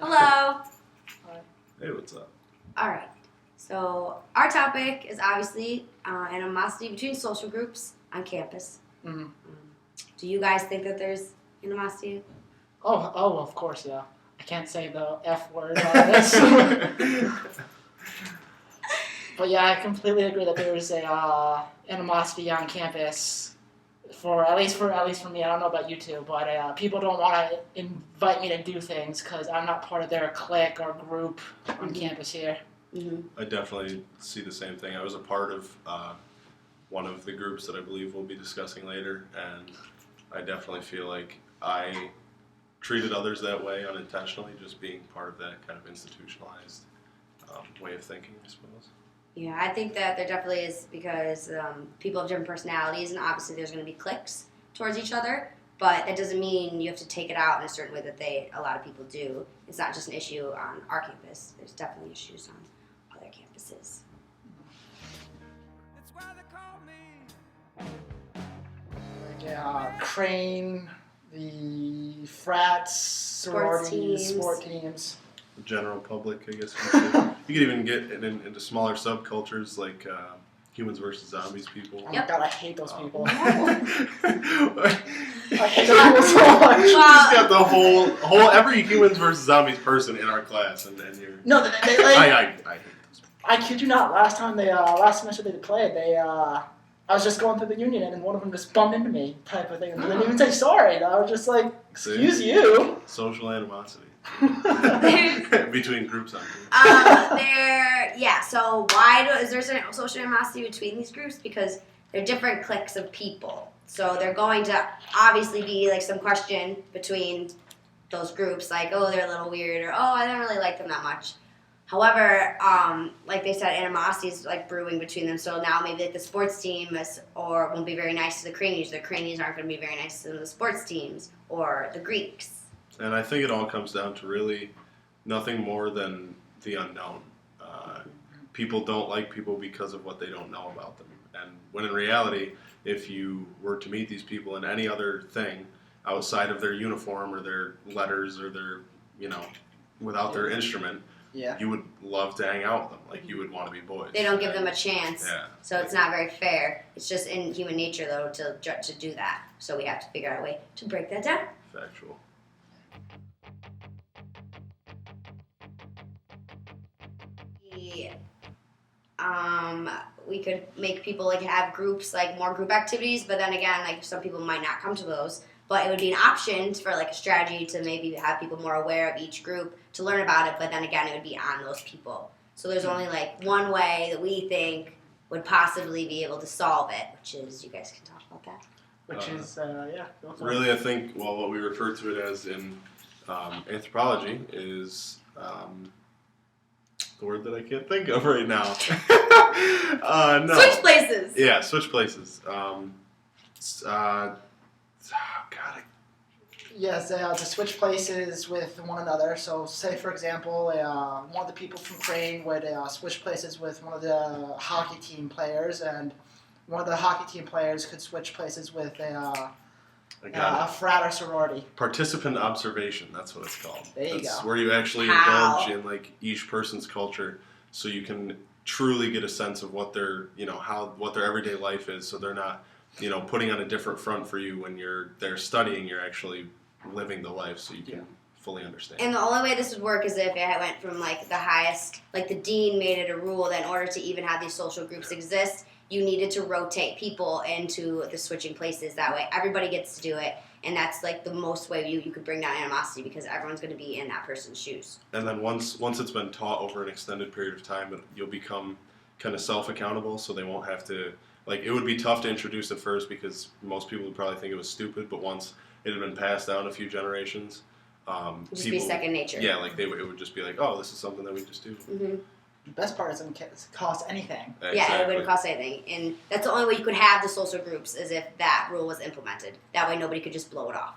Hello. Hey, what's up? All right. So our topic is obviously animosity between social groups on campus. Mm-hmm. Do you guys think that there's animosity? Oh, of course, yeah. I can't say the F word on this. But yeah, I completely agree that there's a animosity on campus. At least for me, I don't know about you two, but people don't want to invite me to do things because I'm not part of their clique or group on campus here. Mm-hmm. I definitely see the same thing. I was a part of one of the groups that I believe we'll be discussing later, and I definitely feel like I treated others that way unintentionally, just being part of that kind of institutionalized way of thinking, I suppose. Yeah, I think that there definitely is because people have different personalities, and obviously there's going to be cliques towards each other. But that doesn't mean you have to take it out in a certain way that a lot of people do. It's not just an issue on our campus. There's definitely issues on other campuses. That's why they call me. Like Crane, the frats, sororities, sport teams. The general public, I guess you could say. You could even get into smaller subcultures like humans versus zombies people. Oh my god, I hate those people. No. I hate those people so much. You just got the whole every humans versus zombies person in our class, and you're. No, they I hate those people. I kid you not. Last semester they played, I was just going through the union and one of them just bumped into me, type of thing. And they didn't even say sorry. And I was just like, "Excuse you." Social animosity between groups on here. So is there social animosity between these groups? Because they're different cliques of people. So they're going to obviously be like some question between those groups, like, oh, they're a little weird, or oh, I don't really like them that much. However, like they said, animosity is like brewing between them. So now maybe like the sports team won't be very nice to the Cranies. The Cranies aren't going to be very nice to the sports teams or the Greeks. And I think it all comes down to really nothing more than the unknown. People don't like people because of what they don't know about them. And when in reality, if you were to meet these people in any other thing outside of their uniform or their letters or their, without their instrument, you would love to hang out with them. Like, you would want to be boys. They don't give them a chance. Yeah. So it's not very fair. It's just in human nature, though, to do that. So we have to figure out a way to break that down. Factual. We could make people like have groups, like more group activities, but then again, like some people might not come to those. But it would be an option for like a strategy to maybe have people more aware of each group to learn about it. But then again, it would be on those people. So there's only like one way that we think would possibly be able to solve it, which is you guys can talk about that. Which is really, I think what we refer to it as in anthropology is. The word that I can't think of right now. No. Switch places. Yeah, switch places. Yes, to switch places with one another. So, say for example, one of the people from Crane would switch places with one of the hockey team players, and one of the hockey team players could switch places with a frat or sorority. Participant observation, that's what it's called. There you That's go. where you actually indulge in like each person's culture, so you can truly get a sense of what their what their everyday life is. So they're not putting on a different front for you when they're studying. You're actually living the life, so you can fully understand. And the only way this would work is if it went from like the highest, like the dean made it a rule that in order to even have these social groups exist, you needed to rotate people into the switching places. That way everybody gets to do it, and that's like the most way you could bring down animosity because everyone's going to be in that person's shoes. And then once it's been taught over an extended period of time, you'll become kind of self-accountable, so they won't have to, like, it would be tough to introduce at first because most people would probably think it was stupid, but once it had been passed down a few generations, just be second nature. Yeah, like it would just be like, oh, this is something that we just do. Mm-hmm. The best part is it doesn't cost anything. Exactly. Yeah, it wouldn't cost anything. And that's the only way you could have the social groups is if that rule was implemented. That way nobody could just blow it off.